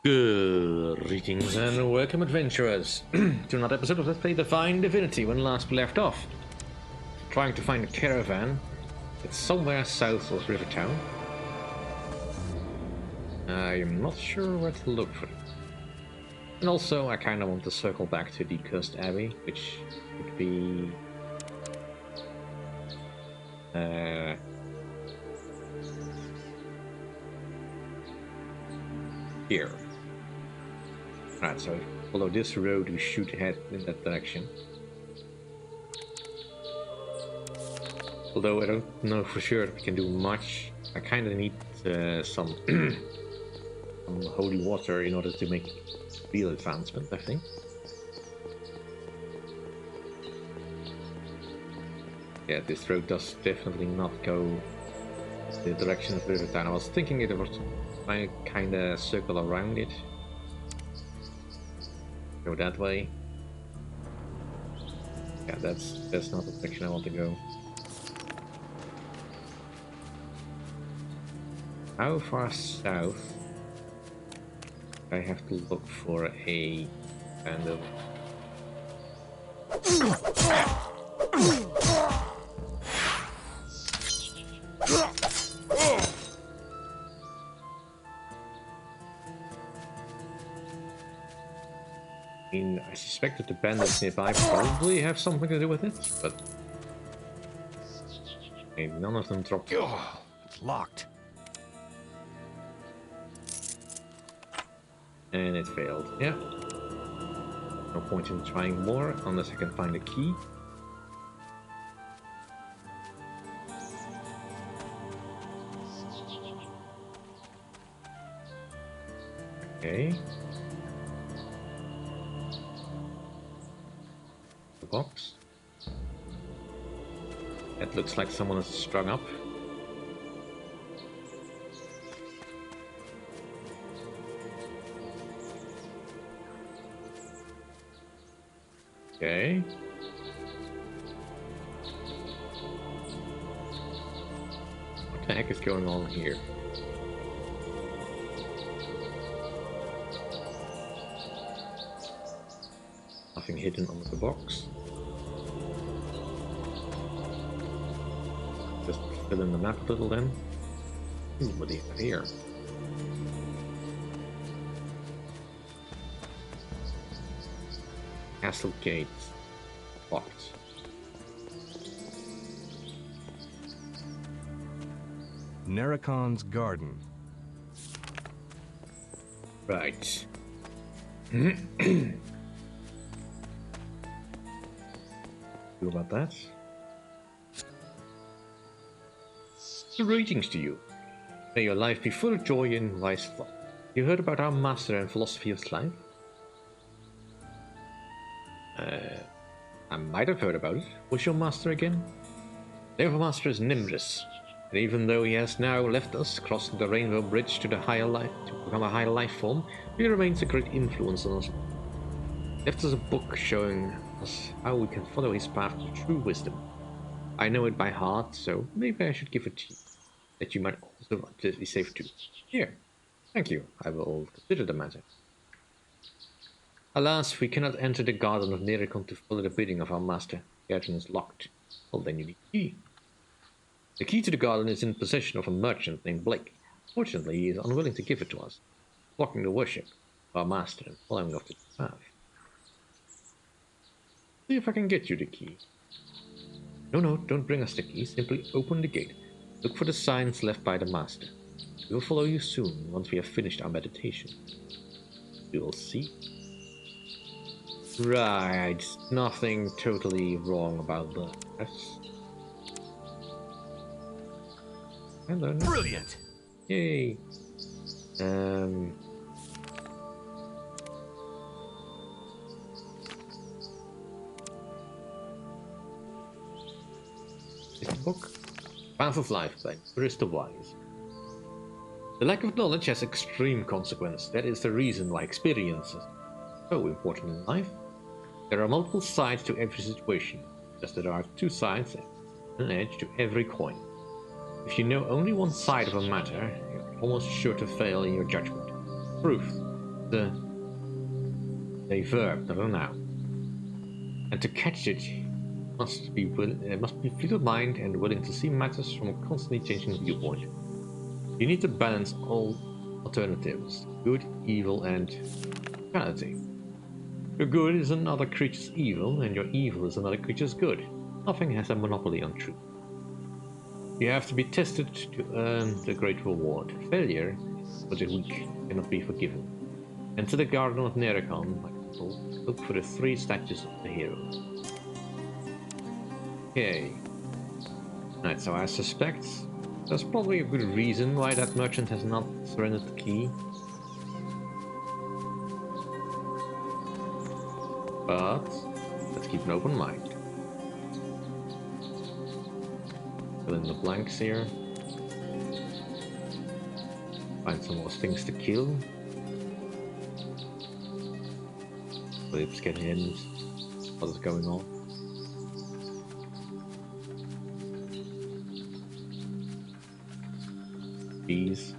Greetings and welcome, adventurers, to another episode of Let's Play Divine Divinity. When last we left off, trying to find a caravan. It's somewhere south of Rivertown. I'm not sure where to look for it. And also, I kind of want to circle back to the Cursed Abbey, which would be... here. Right, so if we follow this road, we should head in that direction. Although I don't know for sure if we can do much. I kind of need some holy water in order to make real advancement, I think. Yeah, this road does definitely not go the direction of Rivertown. I was thinking it was kind of circle around it. Go that way. Yeah, that's not the direction I want to go. How far south? I have to look for a kind of... I mean, I suspect that the bandits nearby probably have something to do with it, but... I mean, none of them dropped... Oh, it's locked. And it failed. Yeah. No point in trying more unless I can find a key. Okay. The box. That looks like someone is strung up. Okay. What the heck is going on here? Nothing hidden under the box. Just fill in the map a little then. Ooh, what do you have here? Castle gate locked. Narakon's garden. Right. What about that? Greetings to you. May your life be full of joy and wise thought. You heard about our master and philosophy of life? I might have heard about it. What's your master again? The name of our master is Nimrus, and even though he has now left us, crossing the rainbow bridge to the higher life, to become a higher life form, he remains a great influence on us. He left us a book showing us how we can follow his path to true wisdom. I know it by heart, so maybe I should give it to you, that you might also be safe too. Here, thank you. I will consider the matter. Alas, we cannot enter the garden of Nericon to follow the bidding of our master. The garden is locked. Well, then you need a key. The key to the garden is in possession of a merchant named Blake. Fortunately, he is unwilling to give it to us, blocking the worship of our master and following of the path. See if I can get you the key. No, don't bring us the key. Simply open the gate. Look for the signs left by the master. We will follow you soon, once we have finished our meditation. We will see. Right, nothing totally wrong about that. Hello. Brilliant. Yay. Is the book? Path of Life by Chris the Wise. The lack of knowledge has extreme consequence. That is the reason why experience is so important in life. There are multiple sides to every situation, just as there are two sides and an edge to every coin. If you know only one side of a matter, you're almost sure to fail in your judgment. Proof. a verb, I don't know. And to catch it, must be fleet of mind and willing to see matters from a constantly changing viewpoint. You need to balance all alternatives: good, evil, and neutrality. Your good is another creature's evil, and your evil is another creature's good. Nothing has a monopoly on truth. You have to be tested to earn the great reward. Failure for the weak cannot be forgiven. Enter the Garden of Nericon, my people. Look for the 3 statues of the heroes. Okay. Right, so I suspect there's probably a good reason why that merchant has not surrendered the key. But let's keep an open mind. Fill in the blanks here. Find some more things to kill. Let's get hints. What is going on? Bees.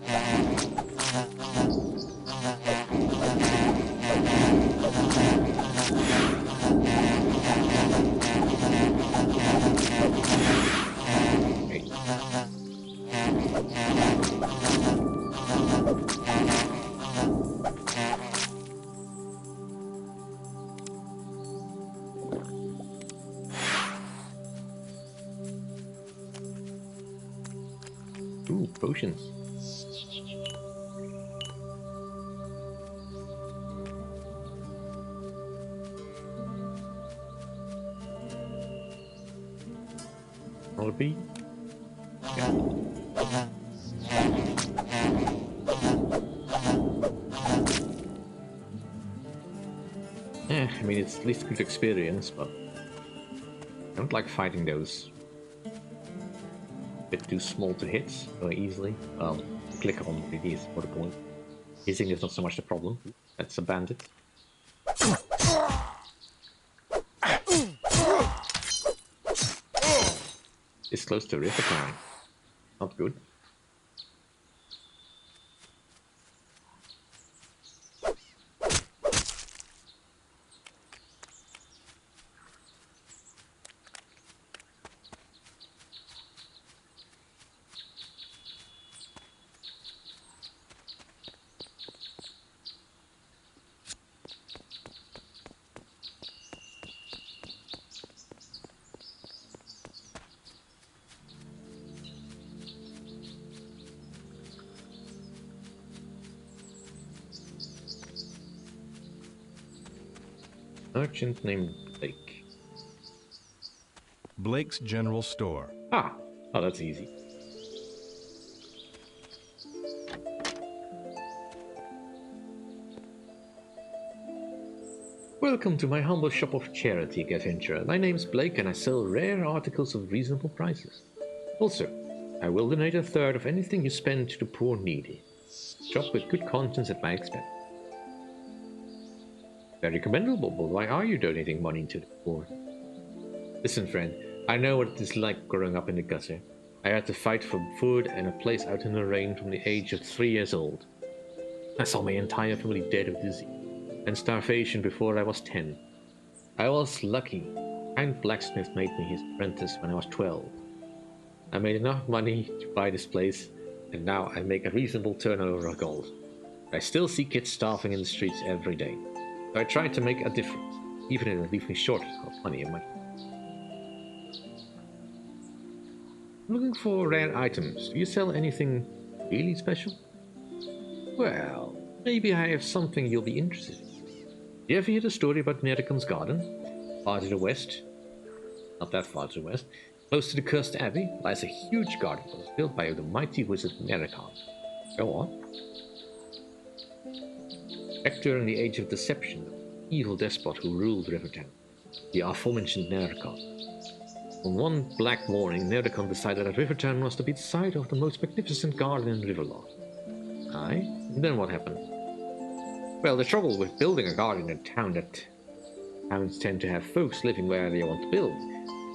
Ooh, potions. Another bee? Yeah. Yeah, I mean, it's at least a good experience, but I don't like fighting those. Bit too small to hit very easily. Click on really is for the point. Hitting is not so much the problem. That's a bandit. It's close to river town. Not good. Merchant named Blake. Blake's General Store. Ah! Oh, that's easy. Welcome to my humble shop of charity, adventurer. My name's Blake and I sell rare articles of reasonable prices. Also, I will donate a third of anything you spend to the poor needy. Shop with good conscience at my expense. Very commendable, but why are you donating money to the poor? Listen, friend, I know what it is like growing up in the gutter. I had to fight for food and a place out in the rain from the age of 3 years old. I saw my entire family dead of disease and starvation before I was 10. I was lucky. A kind blacksmith made me his apprentice when I was 12. I made enough money to buy this place, and now I make a reasonable turnover of gold. I still see kids starving in the streets every day. So I tried to make a difference, even if it leaves me short of plenty of money. I'm looking for rare items. Do you sell anything really special? Well, maybe I have something you'll be interested in. You ever hear the story about Nericon's garden? Far to the west, not that far to the west, close to the cursed abbey, lies a huge garden that was built by the mighty wizard Nericon. Go on. Back during the Age of Deception, the evil despot who ruled Rivertown, the aforementioned Nericon. On one black morning, Nericon decided that Rivertown was to be the site of the most magnificent garden in Riverloch. Aye, and then what happened? Well, the trouble with building a garden in a town that towns tend to have folks living where they want to build.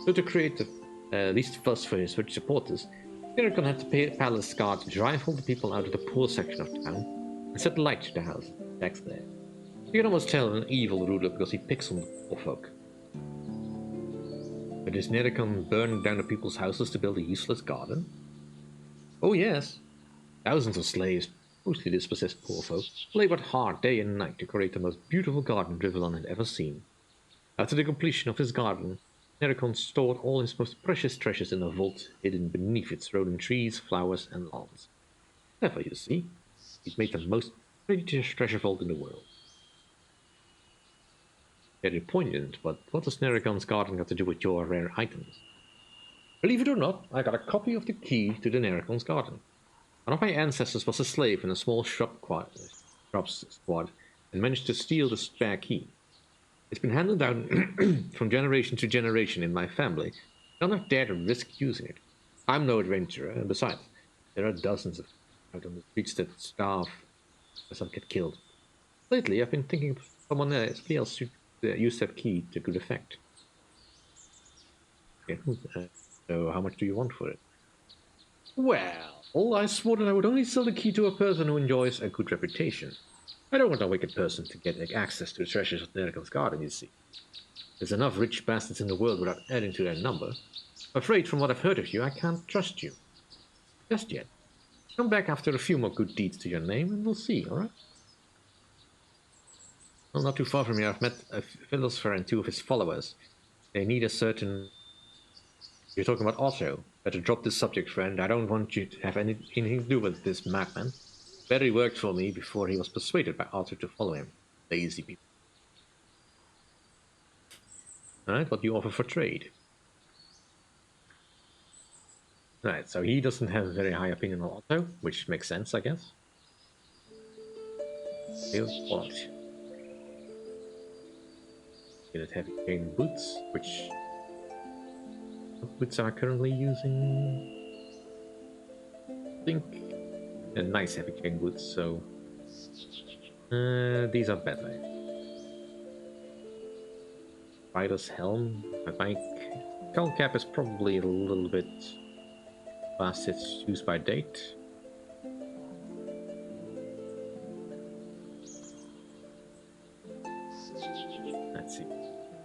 So to create the least fuss for his rich supporters, Nericon had to pay a palace guard to drive all the people out of the poor section of town and set light to the houses. Text there. You can almost tell an evil ruler because he picks on the poor folk. But is Nericon burning down the people's houses to build a useless garden? Oh yes. Thousands of slaves, mostly dispossessed poor folk, labored hard day and night to create the most beautiful garden Rivellon had ever seen. After the completion of his garden, Nericon stored all his most precious treasures in a vault hidden beneath its rolling trees, flowers, and lawns. Clever, you see. He'd made the most precious treasure vault in the world. Very poignant, but what does Nericon's garden got to do with your rare items? Believe it or not, I got a copy of the key to the Nericon's garden. One of my ancestors was a slave in a small shrub squad and managed to steal the spare key. It's been handed down from generation to generation in my family. None have dared to risk using it. I'm no adventurer, and besides, there are dozens of out on the streets that starve or some get killed. Lately, I've been thinking of someone else should use that key to good effect. Okay, so how much do you want for it? Well, I swore that I would only sell the key to a person who enjoys a good reputation. I don't want a wicked person to get access to the treasures of Nericon's garden, you see. There's enough rich bastards in the world without adding to their number. Afraid from what I've heard of you, I can't trust you. Just yet. Come back after a few more good deeds to your name, and we'll see, alright? Well, not too far from here, I've met a philosopher and two of his followers. They need a certain... You're talking about Otto. Better drop this subject, friend. I don't want you to have anything to do with this madman. Barry worked for me before he was persuaded by Otto to follow him. Lazy people. Alright, what do you offer for trade? Right, so he doesn't have a very high opinion on Otto, which makes sense, I guess. Sales what? Get heavy chain boots, which... What boots am I currently using? I think... nice heavy chain boots, so... these are better. Rider's helm, my bike. Skull cap is probably a little bit past its use by date. Let's see.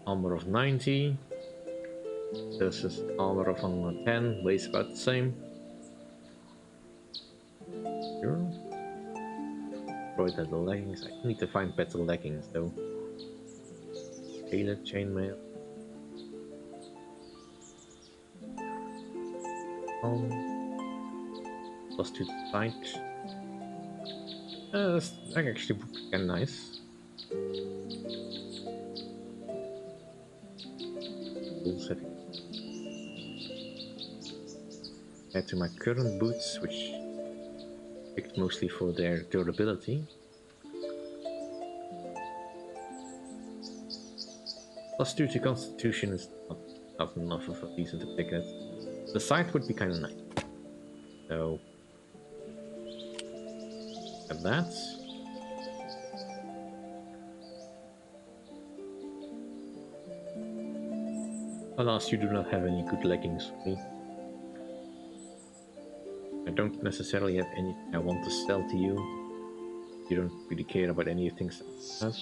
Armor of 90. This is armor of 110, weighs about the same. Sure. Embroidered leggings. I need to find better leggings though. Tailored chainmail. Plus 2 to fight. That's actually kind of nice. Add to my current boots, which picked mostly for their durability. Plus 2 to Constitution is not enough of a reason to pick it. The sight would be kind of nice. So, have that. Alas, you do not have any good leggings for me. I don't necessarily have any I want to sell to you. You don't really care about any of things I have.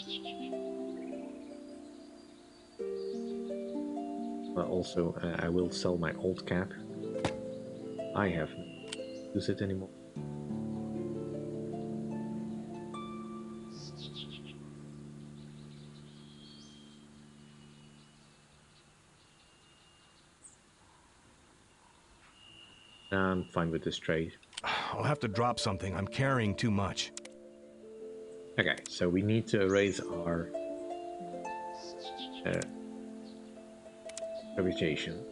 But also, I will sell my old cap. I haven't used it anymore. I'm fine with this trade. I'll have to drop something. I'm carrying too much. Okay, so we need to raise our reputation.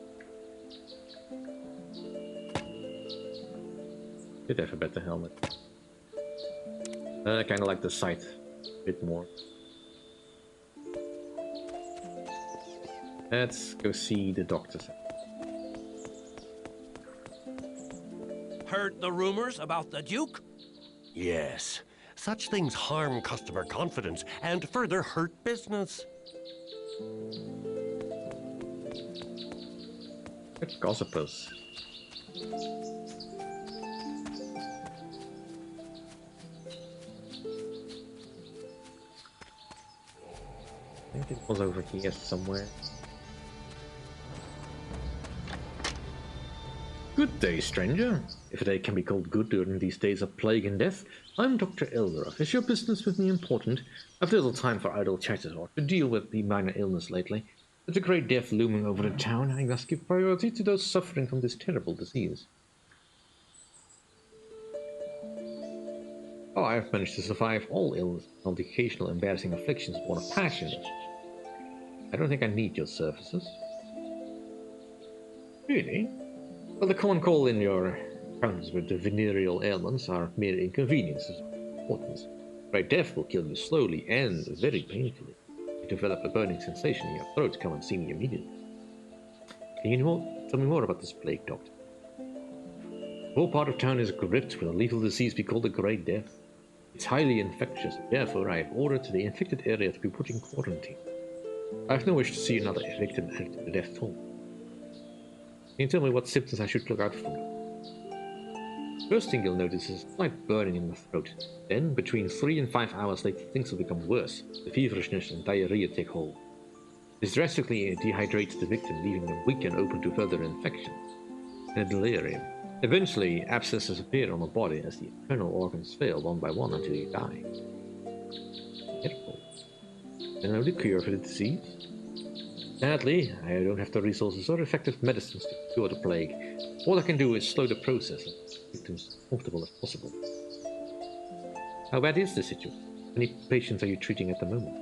Did have a better helmet. I kind of like the sight a bit more. Let's go see the doctors. Heard the rumors about the Duke? Yes. Such things harm customer confidence and further hurt business. Good gossipers. think it was over here somewhere. Good day, stranger. If a day can be called good during these days of plague and death, I'm Dr. Elrath. Is your business with me important? I've little time for idle chatter or to deal with the minor illness lately. With the great death looming over the town, I must give priority to those suffering from this terrible disease. Oh, I've managed to survive all illness and the occasional embarrassing afflictions born of passion. I don't think I need your services. Really? Well, the common cold in your encounters with the venereal ailments are mere inconveniences of importance. Great death will kill you slowly and very painfully. You develop a burning sensation in your throat. Come and see me immediately. Can you tell me more about this plague, Doctor? The whole part of town is gripped with a lethal disease we call the Great Death. It's highly infectious, therefore I have ordered the infected area to be put in quarantine. I have no wish to see another victim added to the death toll. Can you tell me what symptoms I should look out for? First thing you'll notice is a slight burning in the throat. Then, between 3 and 5 hours later, things will become worse. The feverishness and diarrhea take hold. This drastically dehydrates the victim, leaving them weak and open to further infection. And a delirium. Eventually, abscesses appear on the body as the internal organs fail one by one until you die. Careful. And know the cure for the disease? Sadly, I don't have the resources or effective medicines to cure the plague. All I can do is slow the process and make victims as comfortable as possible. How bad is the situation? How many patients are you treating at the moment?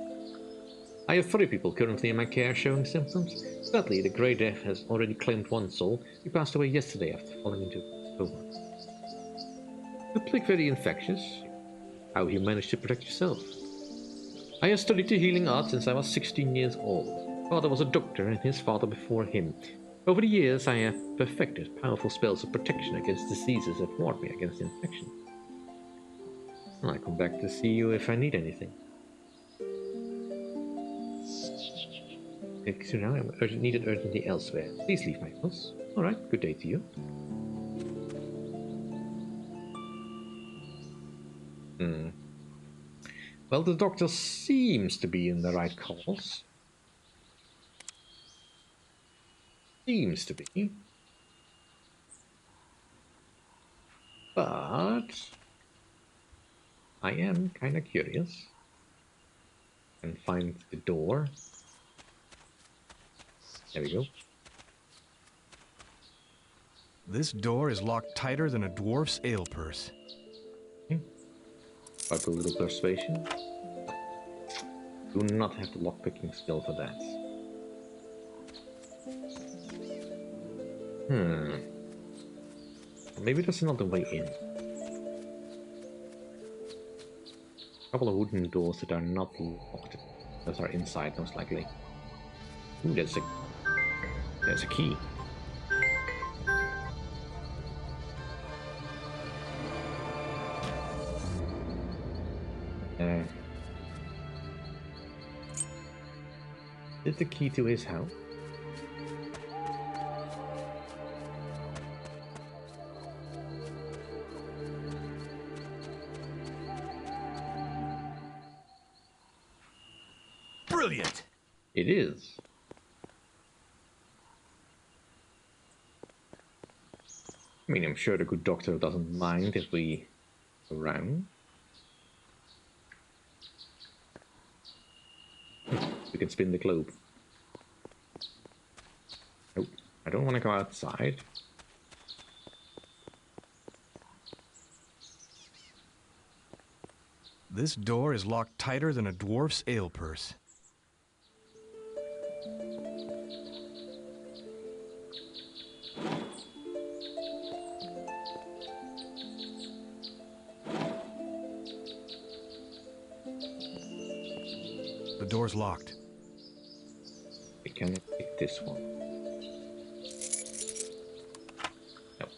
I have 3 people currently in my care showing symptoms. Sadly, the Grey Death has already claimed one soul. He passed away yesterday after falling into a coma. The plague very infectious. How you managed to protect yourself? I have studied the healing art since I was 16 years old. My father was a doctor and his father before him. Over the years, I have perfected powerful spells of protection against diseases that ward me against infection. I'll come back to see you if I need anything. So now I'm needed urgently elsewhere. Please leave my house. Alright, good day to you. Well, the doctor seems to be in the right cause. Seems to be. But I am kind of curious. And find the door. There we go. This door is locked tighter than a dwarf's ale purse. About a little persuasion. Do not have the lockpicking skill for that. Maybe there's another way in. A couple of wooden doors that are not locked. Those are inside, most likely. Ooh, there's a key. Is the key to his house? Brilliant! It is. I mean, I'm sure the good doctor doesn't mind if we go around. We can spin the globe. Nope, I don't want to go outside. This door is locked tighter than a dwarf's ale purse. The door's locked. We can pick this one. Nope.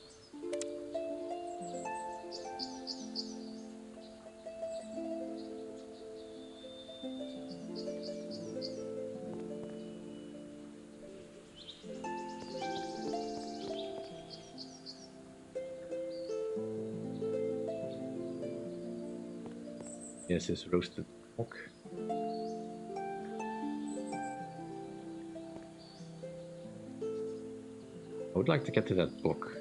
Yes, this roasted pork. I would like to get to that book.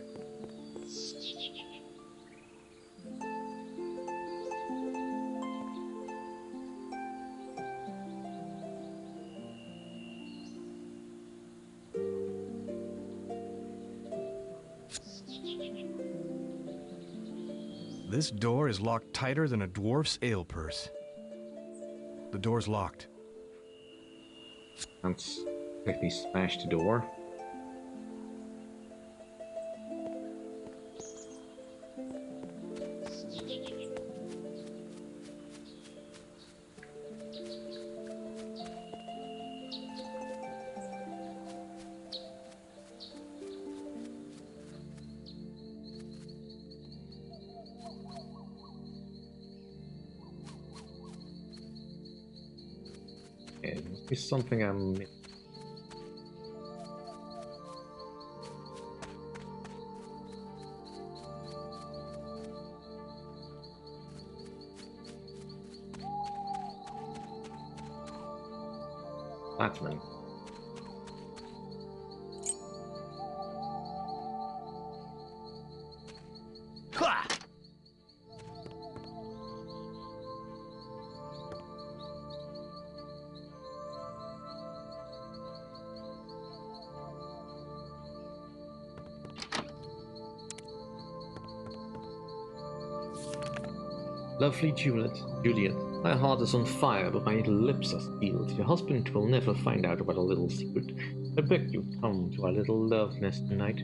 This door is locked tighter than a dwarf's ale purse. The door's locked. Can't quickly smash the door. It must be something I'm missing. Batman. Ha! Lovely Juliet, my heart is on fire, but my lips are sealed. Your husband will never find out about our little secret. I beg you, come to our little love nest tonight.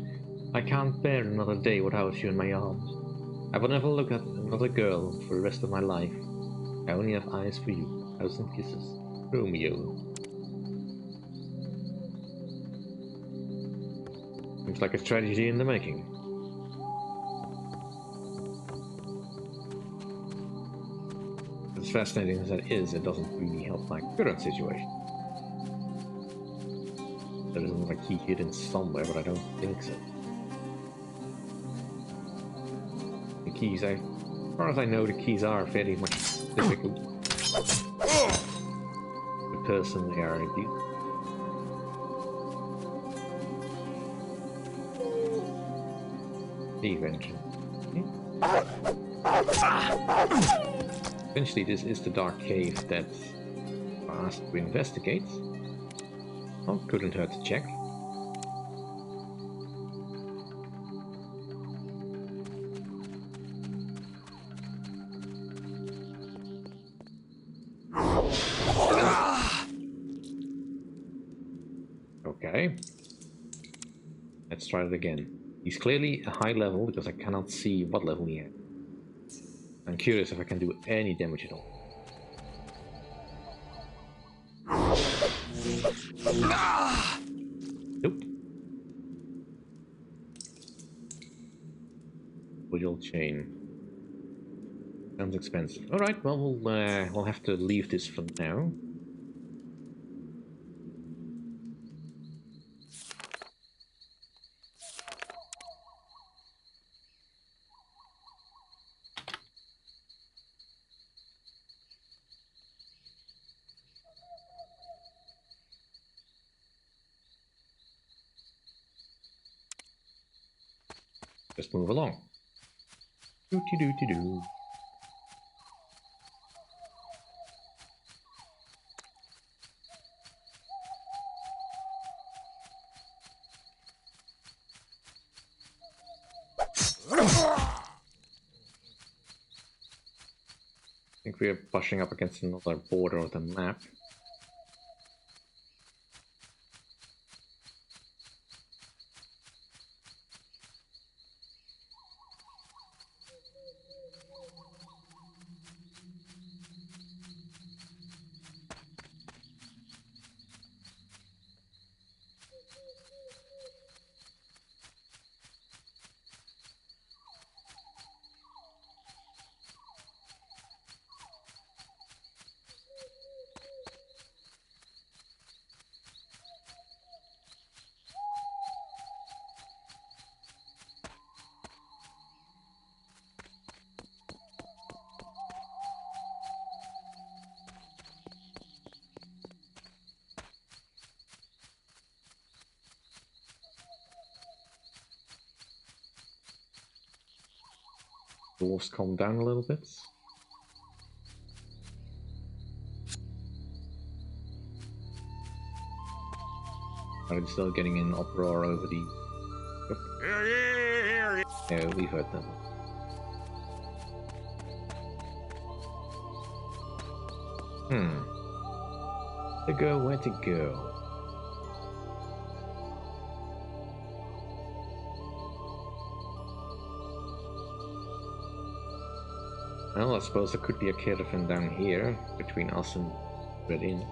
I can't bear another day without you in my arms. I will never look at another girl for the rest of my life. I only have eyes for you. 1,000 kisses. Romeo. Seems like a tragedy in the making. As fascinating as that is, it doesn't really help my current situation. There is another key hidden somewhere, but I don't think so. The keys, as far as I know, the keys are very much difficult. The person they are, indeed. Cave entrance. Okay. Eventually, this is the dark cave that I asked to investigate. Oh, couldn't hurt to check. Okay. Let's try it again. He's clearly a high level because I cannot see what level he is. I'm curious if I can do any damage at all. Nope. Woodall chain. Sounds expensive. Alright, well, we'll have to leave this for now. Just move along. Doo-doo-doo-doo-doo. I think we are pushing up against another border of the map. Dwarves calm down a little bit. Are still getting an uproar over the... Yeah, we heard them. To go, where to go? Well, I suppose there could be a caravan down here between us and Red Inn.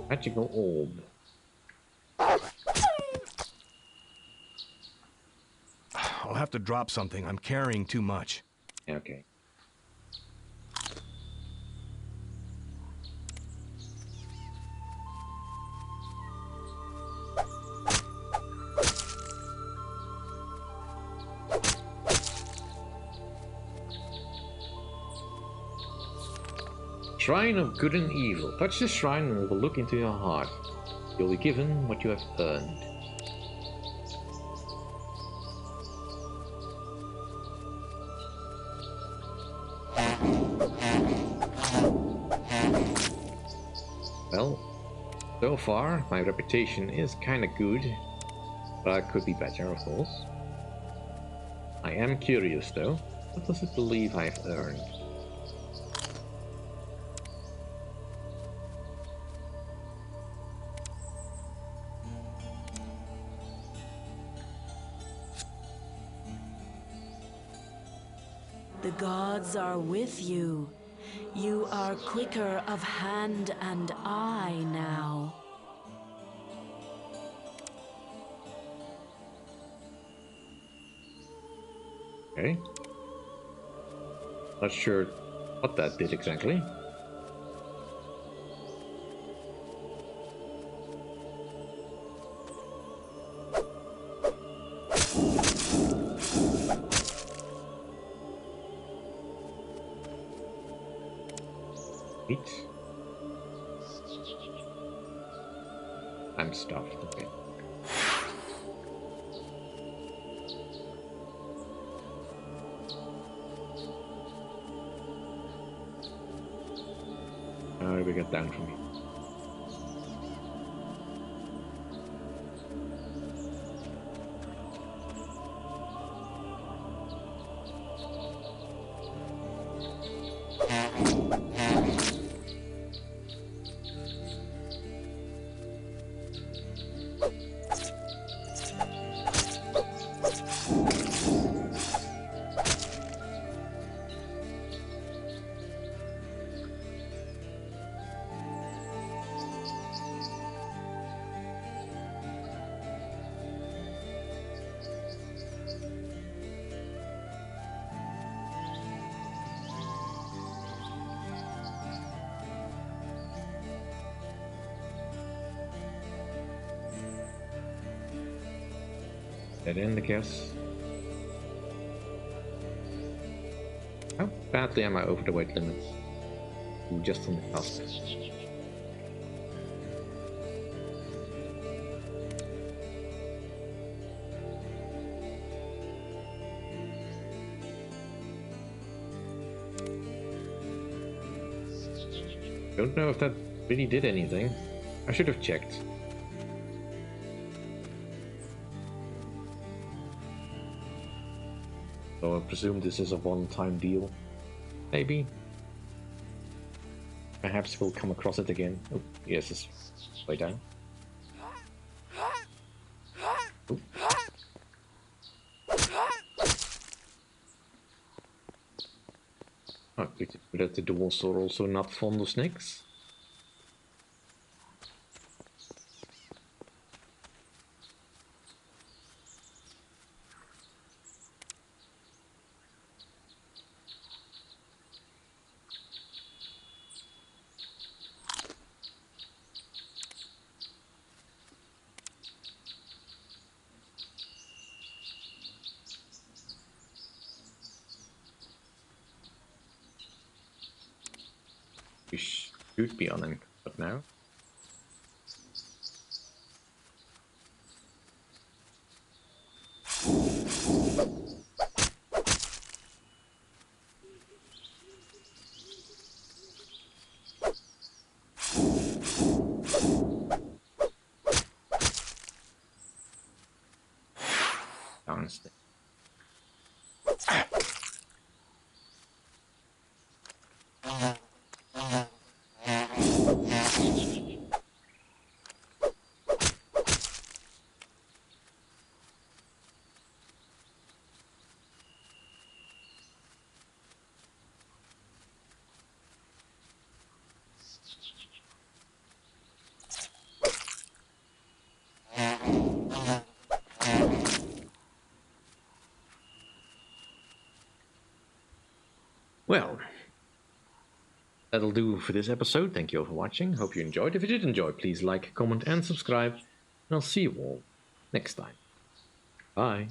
Magical orb. I'll have to drop something. I'm carrying too much. Okay. Shrine of Good and Evil. Touch the shrine and it will look into your heart. You'll be given what you have earned. Well, so far my reputation is kinda good, but it could be better, of course. I am curious though. What does it believe I've earned? The gods are with you. You are quicker of hand and eye now. Okay. Not sure what that did exactly. I'm stuffed, okay. How do we get down from here? That in, I guess. How badly am I over the weight limit? Ooh, just on the cusp. Don't know if that really did anything. I should have checked. So I presume this is a one-time deal. Maybe. Perhaps we'll come across it again. Oh, yes, it's way down. Oh. Oh, but the dwarves are also not fond of snakes. should be on him, but now. Downstairs. Well, that'll do for this episode. Thank you all for watching. Hope you enjoyed. If you did enjoy, please like, comment, and subscribe. And I'll see you all next time. Bye.